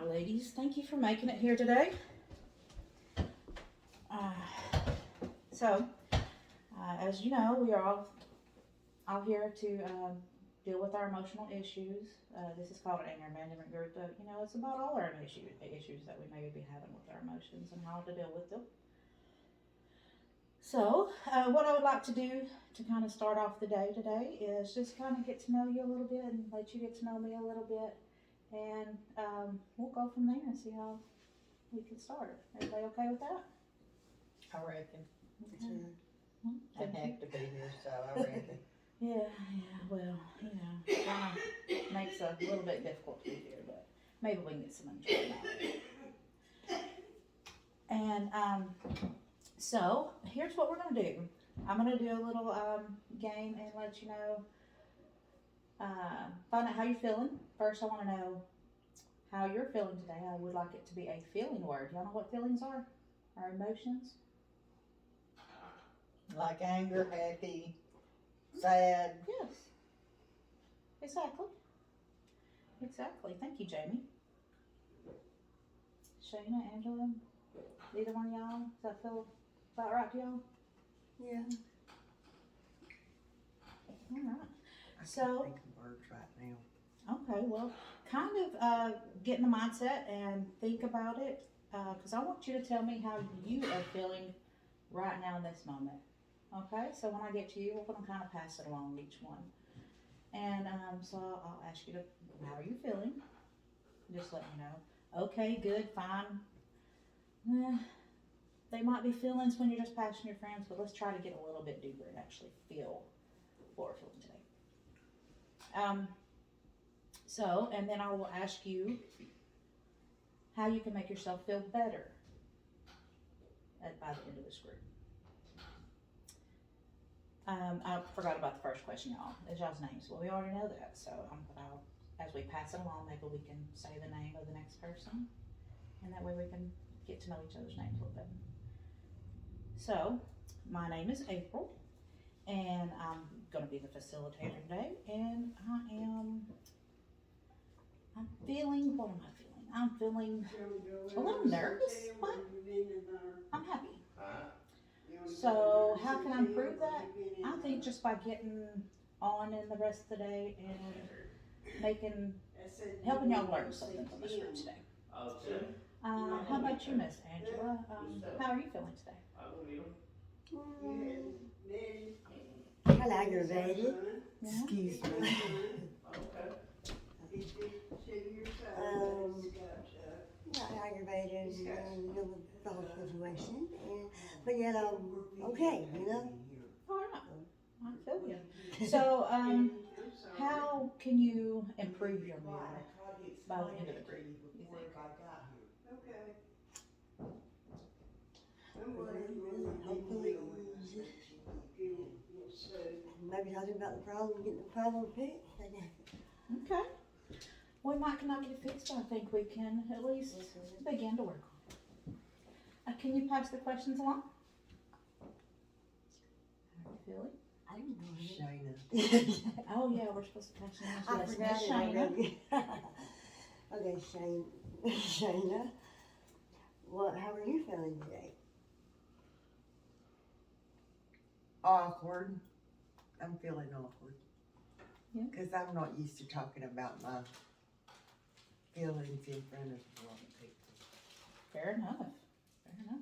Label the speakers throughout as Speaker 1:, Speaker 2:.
Speaker 1: ladies. Thank you for making it here today. Uh, as you know, we are all here to deal with our emotional issues. This is called an anger management group, but you know, it's about all our issues that we may be having with our emotions and how to deal with them. So, what I would like to do to kind of start off the day today is just kind of get to know you a little bit and let you get to know me a little bit, and we'll go from there and see how we can start. Everybody okay with that?
Speaker 2: I reckon.
Speaker 1: Okay.
Speaker 2: I have to be here, so I reckon.
Speaker 1: Yeah, well, you know, kind of makes it a little bit difficult to be here, but maybe we can get some enjoyment out of it. And so here's what we're gonna do. I'm gonna do a little game and let you know, find out how you're feeling. First, I want to know how you're feeling today. I would like it to be a feeling word. Y'all know what feelings are? Our emotions.
Speaker 2: Like anger, happy, sad.
Speaker 1: Yes. Exactly. Exactly. Thank you, Jamie. Shayna, Angela, either one of y'all? Does that feel about right to y'all?
Speaker 2: Yeah.
Speaker 1: All right.
Speaker 2: I
Speaker 1: So-
Speaker 2: can't think of words right now.
Speaker 1: Okay, well, kind of get in the mindset and think about it, because I want you to tell me how you are feeling right now in this moment. Okay, so when I get to you, we're going to kind of pass it along each one. And so I'll ask you to, how are you feeling? Just let me know. Okay, good, fine. They might be feelings when you're just passing your friends, but let's try to get a little bit deeper and actually feel what we're feeling today. So, and then I will ask you how you can make yourself feel better by the end of this group. I forgot about the first question, y'all. Is y'all's names? Well, we already know that, so as we pass it along, maybe we can say the name of the next person, and that way we can get to know each other's names a little bit. So, my name is April, and I'm going to be the facilitator today, and I'm feeling, what am I feeling? I'm feeling a little nervous, but I'm happy. So how can I improve that? I think just by getting on in the rest of the day and helping y'all learn something from this group today. How about you, Miss Angela? How are you feeling today?
Speaker 3: I'm aggravated.
Speaker 1: Yeah.
Speaker 3: Excuse me. Not aggravated with the whole situation, but yet I'm okay, you know.
Speaker 1: All right. I feel you. So, how can you improve your mood by the end of the group, you think?
Speaker 3: Hopefully, maybe talking about the problem, getting the problem fixed.
Speaker 1: Okay. We might not get it fixed, but I think we can at least begin to work on it. Can you pass the questions along? How are you feeling?
Speaker 3: I don't know.
Speaker 2: Shayna.
Speaker 1: Oh yeah, we're supposed to pass it
Speaker 3: I
Speaker 1: along.
Speaker 3: forgot it already. Okay, Shayna, how are you feeling today?
Speaker 2: Awkward. I'm feeling awkward.
Speaker 1: Yeah.
Speaker 2: Because I'm not used to talking about my feelings in front of a lot of people.
Speaker 1: Fair enough. Fair enough.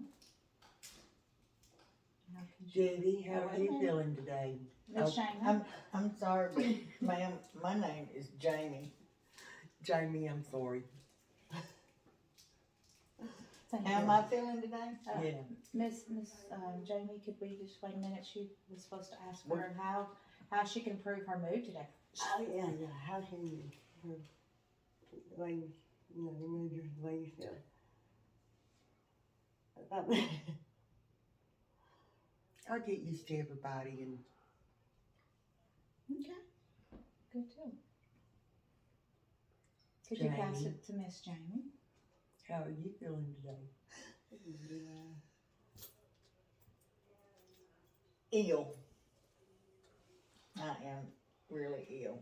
Speaker 1: Now, can you-
Speaker 2: Judy, how are you feeling today?
Speaker 1: Miss Shayna?
Speaker 4: I'm sorry, but ma'am, my name is Jamie.
Speaker 2: Jamie, I'm sorry.
Speaker 1: Thank
Speaker 4: How
Speaker 1: you.
Speaker 4: am I feeling today?
Speaker 2: Yeah.
Speaker 1: Miss Jamie, could we just wait a minute? She was supposed to ask her how she can improve her mood today.
Speaker 3: Oh yeah. How can you, the way you know, remove the way you feel?
Speaker 2: I'll get used to everybody and
Speaker 1: Okay. Good too. Could you pass
Speaker 2: Jamie.
Speaker 1: it to Miss Jamie?
Speaker 2: how are you feeling today?
Speaker 4: Ill. I am really ill.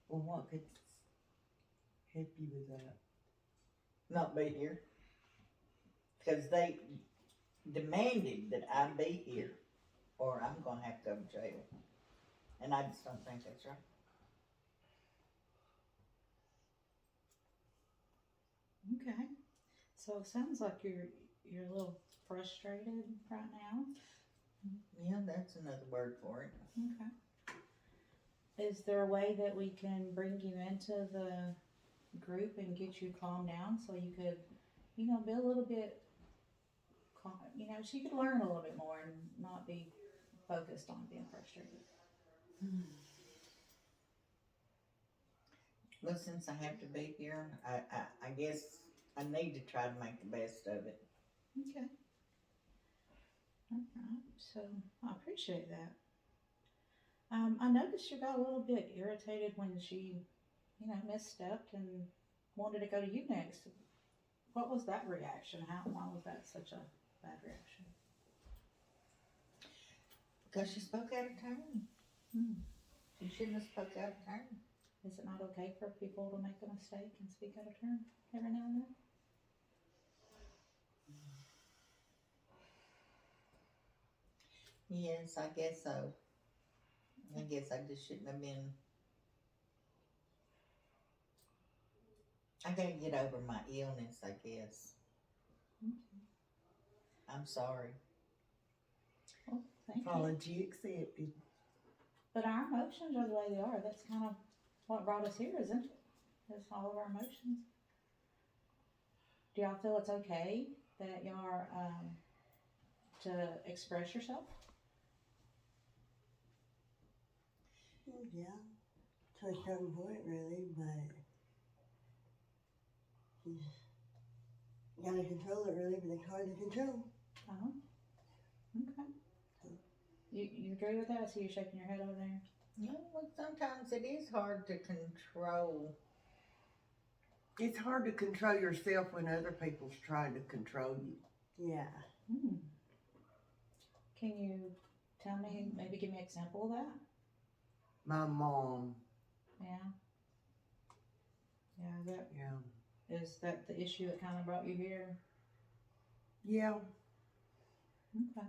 Speaker 2: Well, what could happy with that.
Speaker 4: not be here. Cause they demanded that I be here, or I'm gonna have to go to jail. And I just don't think that's right.
Speaker 1: Okay. So it sounds like you're a little frustrated right now.
Speaker 4: Yeah, that's another word for it.
Speaker 1: Okay. Is there a way that we can bring you into the group and get you calmed down so you could, be a little bit calm, so you could learn a little bit more and not be focused on being frustrated?
Speaker 4: Well, since I have to be here, I guess I need to try to make the best of it.
Speaker 1: Okay. Alright, so I appreciate that. I noticed you got a little bit irritated when she, misstepped and wanted to go to you next. What was that reaction? Why was that such a bad reaction?
Speaker 4: Because she spoke out of turn.
Speaker 1: Hmm.
Speaker 4: She shouldn't have spoke out of turn.
Speaker 1: Is it not okay for people to make a mistake and speak out of turn every now and then?
Speaker 4: Yes, I guess so. I guess I just shouldn't have been. I gotta get over my illness, I guess. I'm sorry.
Speaker 1: Well, thank you.
Speaker 2: Apology accepted.
Speaker 1: But our emotions are the way they are. That's kind of what brought us here, isn't it? It's all of our emotions. Do y'all feel it's okay that y'all are to express yourself?
Speaker 3: Yeah, to a certain point, really, but you gotta control it, really, but it's hard to control.
Speaker 1: Okay. You agree with that? I see you shaking your head over there.
Speaker 4: Yeah, well, sometimes it is hard to control.
Speaker 2: It's hard to control yourself when other people's trying to control you.
Speaker 3: Yeah.
Speaker 1: Can you tell me, maybe give me an example of that?
Speaker 2: My mom,
Speaker 1: Yeah. Yeah,
Speaker 2: yeah.
Speaker 1: is that the issue that kind of brought you here?
Speaker 2: Yeah,
Speaker 1: Okay.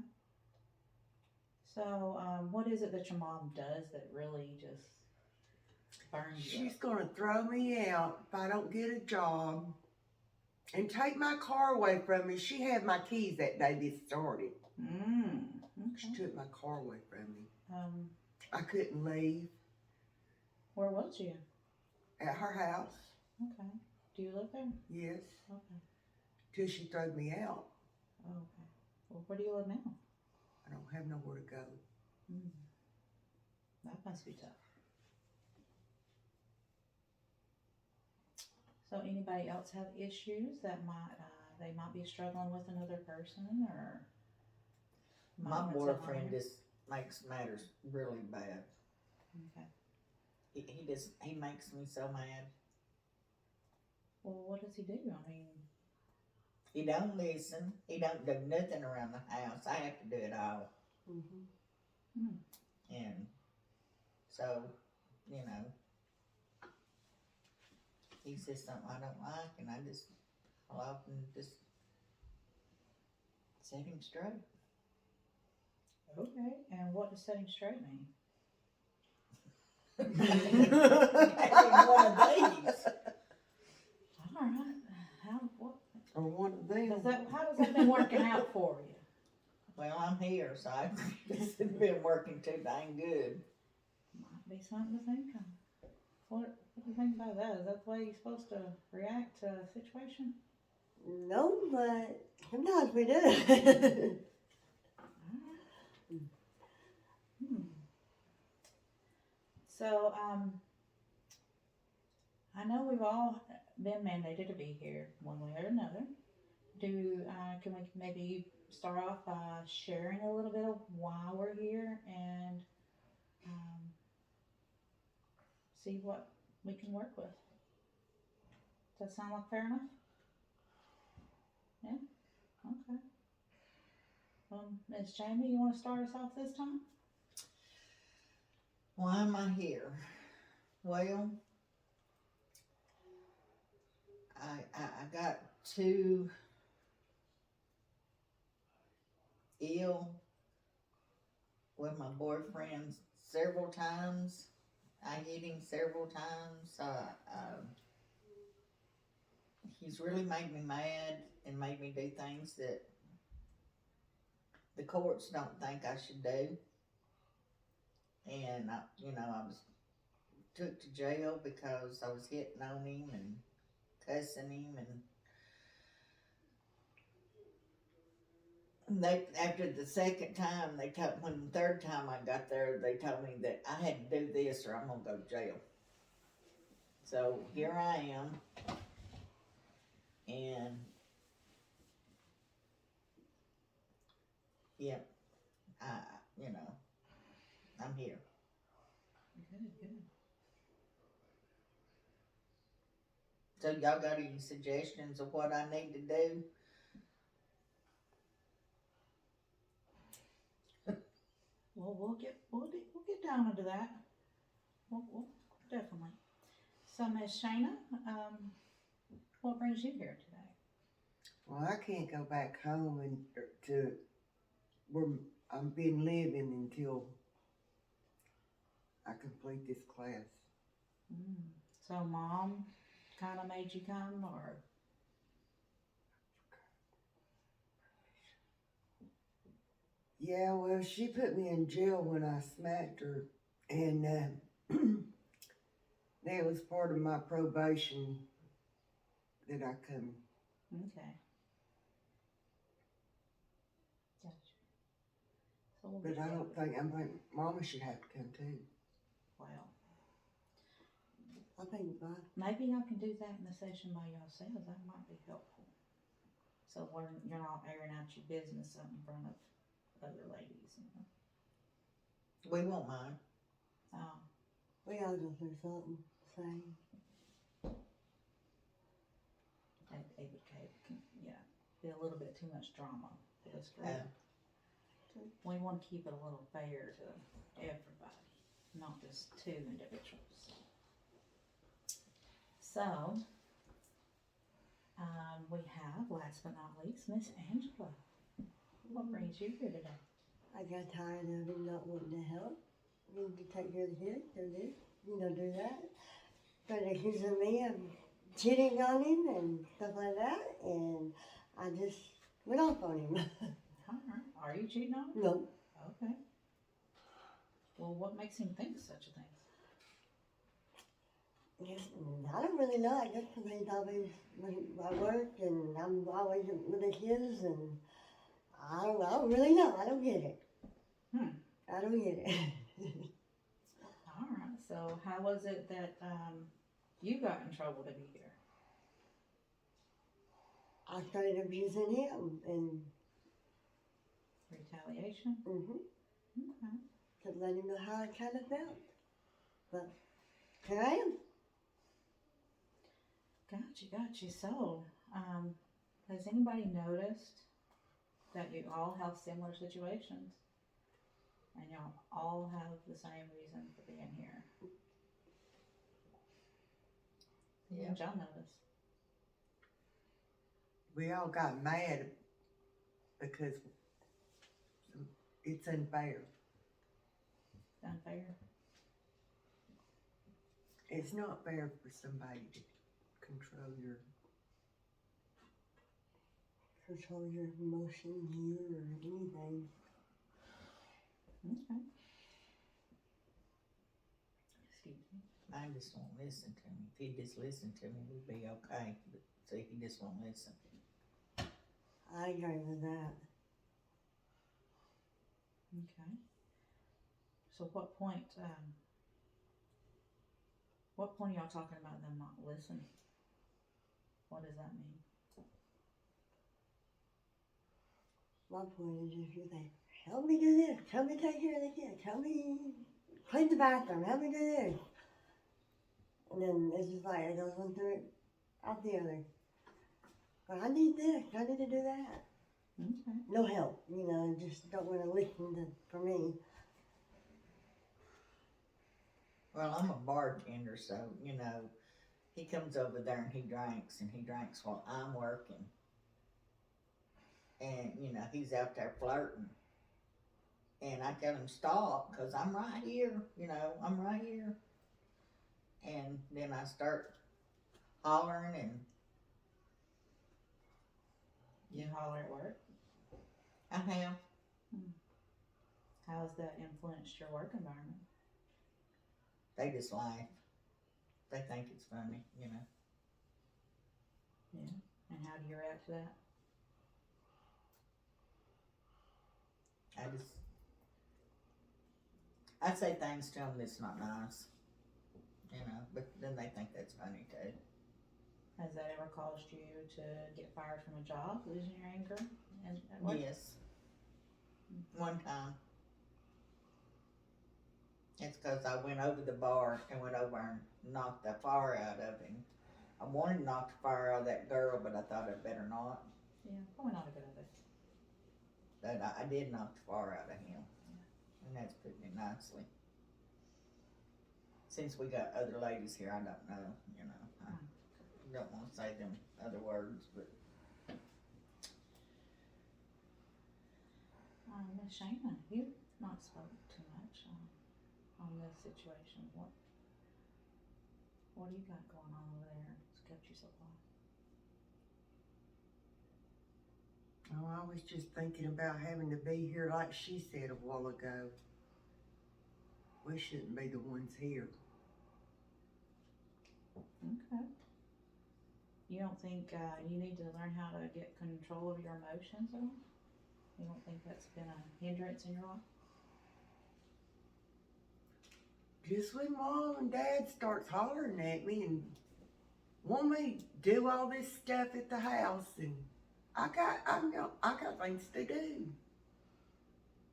Speaker 1: So, what is it that your mom does that really just burns you
Speaker 2: she's
Speaker 1: up?
Speaker 2: gonna throw me out if I don't get a job and take my car away from me. She had my keys that day this started. She
Speaker 1: Okay.
Speaker 2: took my car away from me.
Speaker 1: Um,
Speaker 2: I couldn't leave
Speaker 1: where was you?
Speaker 2: at her house.
Speaker 1: Okay. Do you live there?
Speaker 2: Yes,
Speaker 1: Okay.
Speaker 2: till she threw me out.
Speaker 1: Okay. Well, where do you live now?
Speaker 2: I don't have nowhere to go.
Speaker 1: That must be tough. So, anybody else have issues that they might be struggling with another person, or
Speaker 4: My
Speaker 1: might want someone
Speaker 4: boyfriend
Speaker 1: here?
Speaker 4: just makes matters really bad.
Speaker 1: Okay.
Speaker 4: He makes me so mad.
Speaker 1: Well, what does he do? I mean,
Speaker 4: He don't listen. He don't do nothing around the house. I have to do it all.
Speaker 3: Mm-hmm.
Speaker 4: And so, he says something I don't like, and I'll often just set him straight.
Speaker 1: okay. And what does setting straight mean?
Speaker 4: Having one of these.
Speaker 1: All right.
Speaker 2: Or one of them.
Speaker 1: How does that been working out for you?
Speaker 4: Well, I'm here, so it's been working too dang good.
Speaker 1: Might be something to think of. What do you think about that? Is that the way you're supposed to react to a situation?
Speaker 3: No, but sometimes we do.
Speaker 1: So, I know we've all been mandated to be here one way or another. Can we maybe start off by sharing a little bit of why we're here and see what we can work with? Does that sound like fair enough? Yeah? Okay. Ms. Jamie, you want to start us off this time?
Speaker 4: Why am I here? Well, I got too ill with my boyfriend several times. I hit him several times. He's really made me mad and made me do things that the courts don't think I should do. And I was took to jail because I was hitting on him and cussing him, and they, after the second time, when the third time I got there, they told me that I had to do this or I'm gonna go to jail. So here I am, and yeah, I'm here.
Speaker 1: Good, good.
Speaker 4: So y'all got any suggestions of what I need to do?
Speaker 1: Well, we'll get down into that. We'll definitely. So, Miss Shayna, what brings you here today?
Speaker 2: Well, I can't go back home and to where I've been living until I complete this class.
Speaker 1: So, Mom kind of made you come, or?
Speaker 2: Yeah, well, she put me in jail when I smacked her, and that was part of my probation that I come.
Speaker 1: Okay. Gotcha. So we'll
Speaker 2: But
Speaker 1: get
Speaker 2: I
Speaker 1: that.
Speaker 2: don't think, Mama should have to come too.
Speaker 1: Well,
Speaker 3: I think
Speaker 1: maybe y'all can do that in the session by yourselves. That might be helpful. So you're not airing out your business up in front of other ladies.
Speaker 4: We won't mind.
Speaker 3: we all go through something the same.
Speaker 1: It would be a little bit too much drama for this group. We want to keep it a little fair to everybody, not just two individuals. So, we have, last but not least, Miss Angela. What brings you here today?
Speaker 3: I got tired of him not wanting to help. You need to take care of the kids, do this, do that. Started accusing me of cheating on him and stuff like that, and I just went off on him.
Speaker 1: Alright, are you cheating on him?
Speaker 3: No,
Speaker 1: Okay. Well, what makes him think such a thing?
Speaker 3: I don't really know. I guess because he's always I work and I'm always with the kids, and I don't really know. I don't get it. I don't get it.
Speaker 1: Alright, so how was it that you got in trouble to be here?
Speaker 3: I started abusing him, and
Speaker 1: Retaliation? Okay.
Speaker 3: to let him know how I kind of felt. But here I am.
Speaker 1: Gotcha. So, has anybody noticed that you all have similar situations? And y'all all have the same reason for being here?
Speaker 4: Yeah.
Speaker 1: Did y'all notice?
Speaker 2: We all got mad because it's unfair.
Speaker 1: Unfair?
Speaker 2: It's not fair for somebody to control your.
Speaker 3: Control your emotions, you or anything.
Speaker 1: Okay. Excuse me.
Speaker 4: I just won't listen to him. If he just listened to me, we'd be okay. But see, he just won't listen.
Speaker 3: I agree with that.
Speaker 1: Okay. So what point are y'all talking about them not listening? What does that mean?
Speaker 3: My point is if you think, help me do this, help me take care of the kids, help me clean the bathroom, help me do this. And then it's just like it goes one through it out the other. But I need this, I need to do that.
Speaker 1: Okay.
Speaker 3: No help, just don't want to listen for me.
Speaker 4: Well, I'm a bartender, so, he comes over there and he drinks while I'm working. And, you know, he's out there flirting. And I tell him, stop, because I'm right here, you know, I'm right here. And then I start hollering and,
Speaker 1: You holler at work.
Speaker 4: I have.
Speaker 1: How has that influenced your work environment?
Speaker 4: They just laugh. They think it's funny, you know.
Speaker 1: And how do you react to that?
Speaker 4: I say things to them that's not nice, you know, but then they think that's funny too.
Speaker 1: Has that ever caused you to get fired from a job, losing your anger? And at work?
Speaker 4: Yes. One time. It's because I went over the bar and went over and knocked the fire out of him. I wanted to knock the fire out of that girl, but I thought I'd better not.
Speaker 1: Yeah, probably not a good idea.
Speaker 4: But I did knock the fire out of him. And that's putting it nicely. Since we got other ladies here, I don't know, you know. I don't want to say them other words, but
Speaker 1: Miss Shana, you've not spoke too much on this situation. What do you got going on over there that's kept you so long?
Speaker 2: Oh, I was just thinking about having to be here like she said a while ago. We shouldn't be the ones here.
Speaker 1: Okay. You don't think you need to learn how to get control of your emotions at all? You don't think that's been a hindrance in your life?
Speaker 2: Just when mom and dad starts hollering at me and want me to do all this stuff at the house, and I got things to do.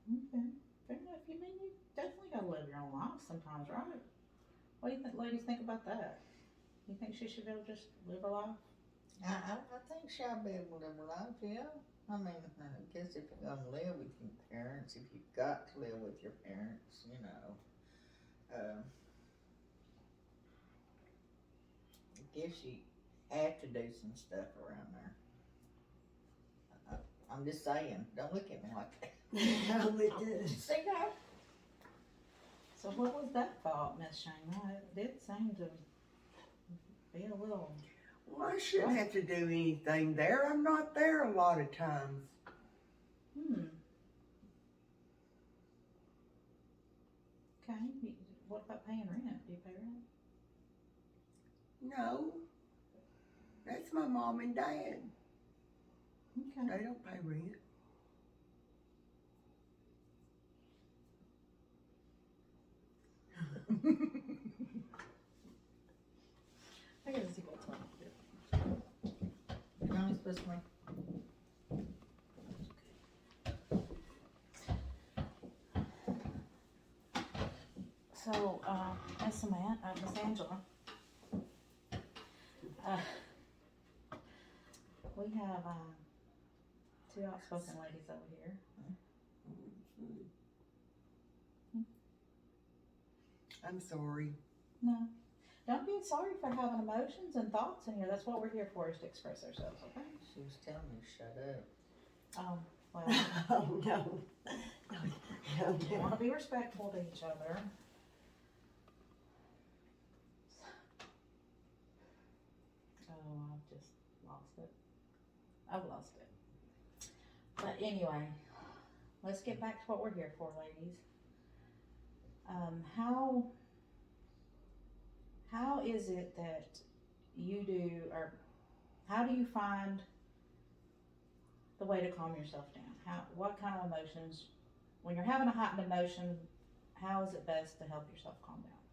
Speaker 1: Okay. Fair enough. You mean you definitely gotta live your own life sometimes, right? What do you think ladies think about that? You think she should be able to just live her life?
Speaker 4: I think she'll be able to live her life, yeah. I mean, I guess if you're gonna live with your parents, if you've got to live with your parents, you know, I guess you have to do some stuff around there. I'm just saying, don't look at me like that.
Speaker 3: How we do.
Speaker 4: See that?
Speaker 1: So what was that thought, Miss Shana? It did seem to be a little.
Speaker 2: Well, I shouldn't have to do anything there. I'm not there a lot of times.
Speaker 1: Okay. What about paying rent? Do you pay rent?
Speaker 2: No. That's my mom and dad.
Speaker 1: Okay.
Speaker 2: They don't pay rent.
Speaker 1: I gotta see what's on.
Speaker 4: No, it's supposed to be.
Speaker 1: So, Miss Samantha, Miss Angela, we have two outspoken ladies over here.
Speaker 2: I'm sorry.
Speaker 1: No, don't be sorry for having emotions and thoughts in here. That's what we're here for, is to express ourselves. Okay.
Speaker 4: She was telling me to shut up.
Speaker 1: Oh, well,
Speaker 3: Oh, no. No,
Speaker 1: we
Speaker 3: no.
Speaker 1: want to be respectful to each other. Oh, I've just lost it. I've lost it. But anyway, let's get back to what we're here for, ladies. How is it that you do, or how do you find the way to calm yourself down? What kind of emotions, when you're having a heightened emotion, how is it best to help yourself calm down?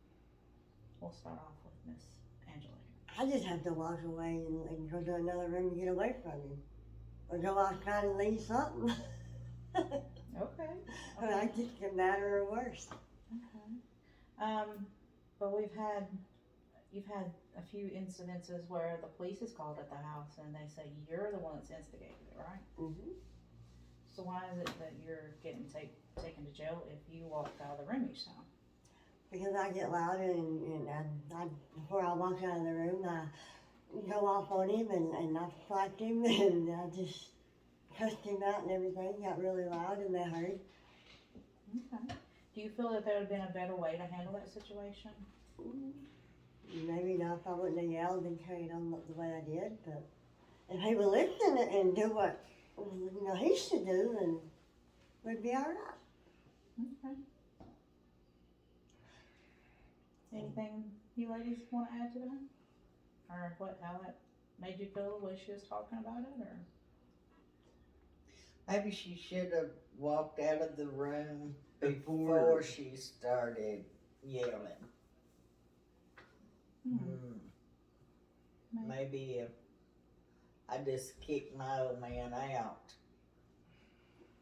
Speaker 1: We'll start off with Miss Angela.
Speaker 3: I just have to walk away and go to another room and get away from him. Or go outside and leave something.
Speaker 1: Okay.
Speaker 3: Or I just get madder or worse.
Speaker 1: Okay. But you've had a few incidences where the police is called at the house and they say you're the one that's instigated it, right?
Speaker 3: Mm-hmm.
Speaker 1: So why is it that you're getting taken to jail if you walked out of the room each time?
Speaker 3: Because I get louder and before before I walk out of the room, I go off on him and I slapped him and I just cussed him out and everything. Got really loud and they heard.
Speaker 1: Okay. Do you feel that there would have been a better way to handle that situation?
Speaker 3: Maybe not if I wouldn't have yelled and carried on the way I did, but if he would listen and do what he should do, then we'd be all right.
Speaker 1: Okay. Anything you ladies want to add to that? Or how that made you feel the way she was talking about it, or?
Speaker 4: Maybe she should have walked out of the room
Speaker 2: Before.
Speaker 4: before she started yelling. Maybe if I just kicked my old man out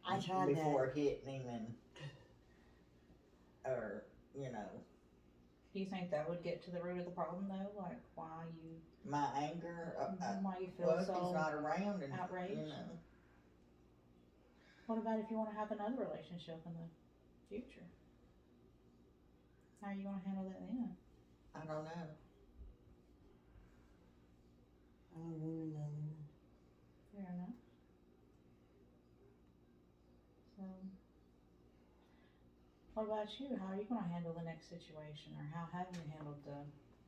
Speaker 3: I tried
Speaker 4: before hitting him or,
Speaker 1: Do you think that would get to the root of the problem though? Like why you,
Speaker 4: my anger.
Speaker 1: why you feel
Speaker 4: Well, if he's
Speaker 1: so
Speaker 4: not around and,
Speaker 1: outraged? What about if you want to have another relationship in the future? How are you going to handle that then?
Speaker 4: I don't know.
Speaker 3: I don't really know.
Speaker 1: Fair enough. So, what about you? How are you going to handle the next situation, or how have you handled the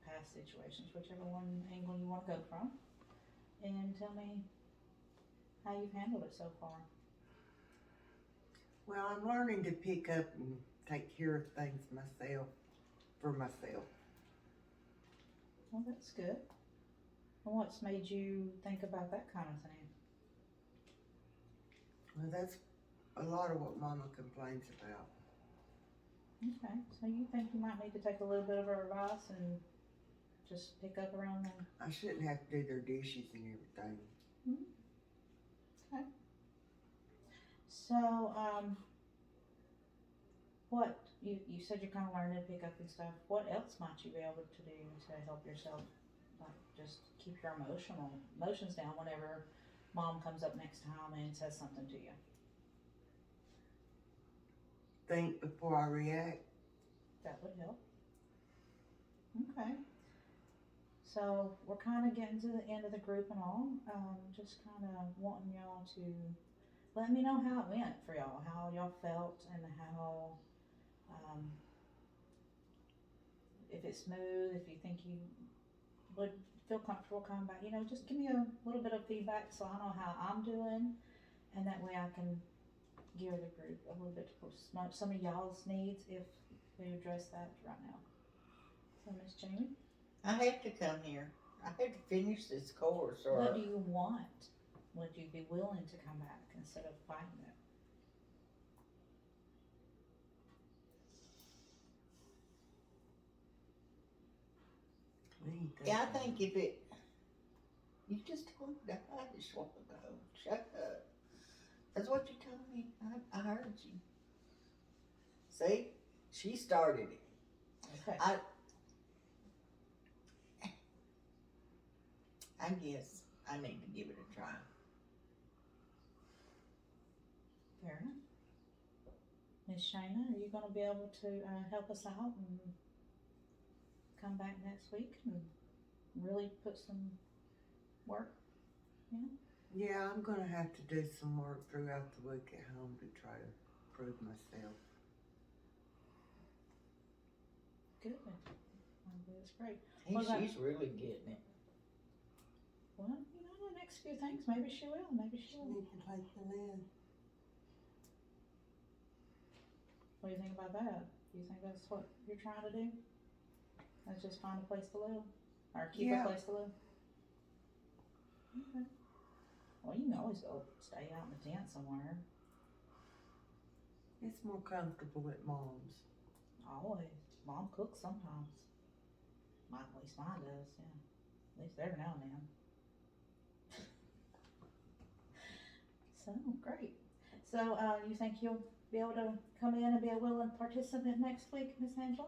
Speaker 1: past situations, whichever one angle you want to go from? And tell me how you've handled it so far.
Speaker 2: Well, I'm learning to pick up and take care of things for myself.
Speaker 1: Well, that's good. And what's made you think about that kind of thing?
Speaker 2: Well, that's a lot of what Mama complains about.
Speaker 1: Okay, so you think you might need to take a little bit of her advice and just pick up around them?
Speaker 2: I shouldn't have to do their dishes and everything.
Speaker 1: So, what, you said you're kind of learning to pick up and stuff. What else might you be able to do to help yourself, like, just keep your emotions down whenever Mom comes up next time and says something to you?
Speaker 2: Think before I react.
Speaker 1: That would help. Okay. So, we're kind of getting to the end of the group and all. Just kind of wanting y'all to let me know how it went for y'all, how y'all felt, and how, if it's smooth, if you think you would feel comfortable coming back, just give me a little bit of feedback so I know how I'm doing, and that way I can gear the group a little bit towards some of y'all's needs if we address that right now. So, Miss Jamie,
Speaker 4: I have to come here. I have to finish this course or.
Speaker 1: what do you want? Would you be willing to come back instead of fighting it?
Speaker 2: What do you think?
Speaker 4: Yeah, I think if it. You just told me that I just want to go. Shut up. That's what you told me. I heard you. See? She started it.
Speaker 1: Okay.
Speaker 4: I guess I need to give it a try.
Speaker 1: Fair enough. Miss Shayna, are you gonna be able to help us out and come back next week and really put some work?
Speaker 2: Yeah, I'm gonna have to do some work throughout the week at home to try to prove myself.
Speaker 1: Good. That's great.
Speaker 4: Hey,
Speaker 1: What about-
Speaker 4: she's really getting it.
Speaker 1: Well, the next few things, maybe she will, maybe she
Speaker 3: She
Speaker 1: won't.
Speaker 3: needs a place to live.
Speaker 1: What do you think about that? Do you think that's what you're trying to do? Let's just find a place to live, or keep
Speaker 2: Yeah.
Speaker 1: a place to live? Okay. Well, you can always go stay out in the tent somewhere.
Speaker 2: It's more comfortable at Mom's.
Speaker 1: Always. Mom cooks sometimes. At least mine does, yeah. At least every now and then. So, great. So, you think you'll be able to come in and be a willing participant next week, Miss Angela?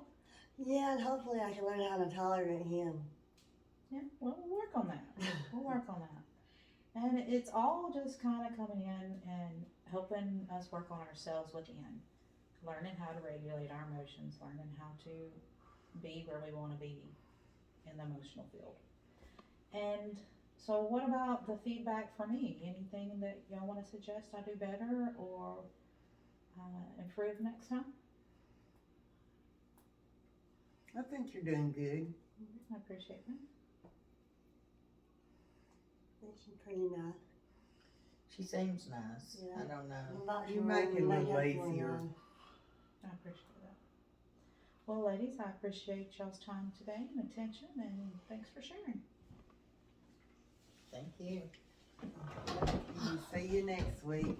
Speaker 3: Yeah, and hopefully I can learn how to tolerate him.
Speaker 1: Yeah, well, we'll work on that. We'll work on that. And it's all just kind of coming in and helping us work on ourselves within. Learning how to regulate our emotions, learning how to be where we want to be in the emotional field. And so what about the feedback for me? Anything that y'all want to suggest I do better or improve next time?
Speaker 2: I think you're doing good.
Speaker 1: I appreciate that.
Speaker 3: She's pretty nice.
Speaker 4: She seems nice.
Speaker 3: Yeah.
Speaker 4: I don't know.
Speaker 3: I'm not
Speaker 2: You
Speaker 3: sure
Speaker 2: make it a
Speaker 3: what
Speaker 2: little
Speaker 3: they have going
Speaker 2: easier.
Speaker 3: on.
Speaker 1: I appreciate that. Well, ladies, I appreciate y'all's time today and attention, and thanks for sharing.
Speaker 4: Thank you.
Speaker 2: See you next week.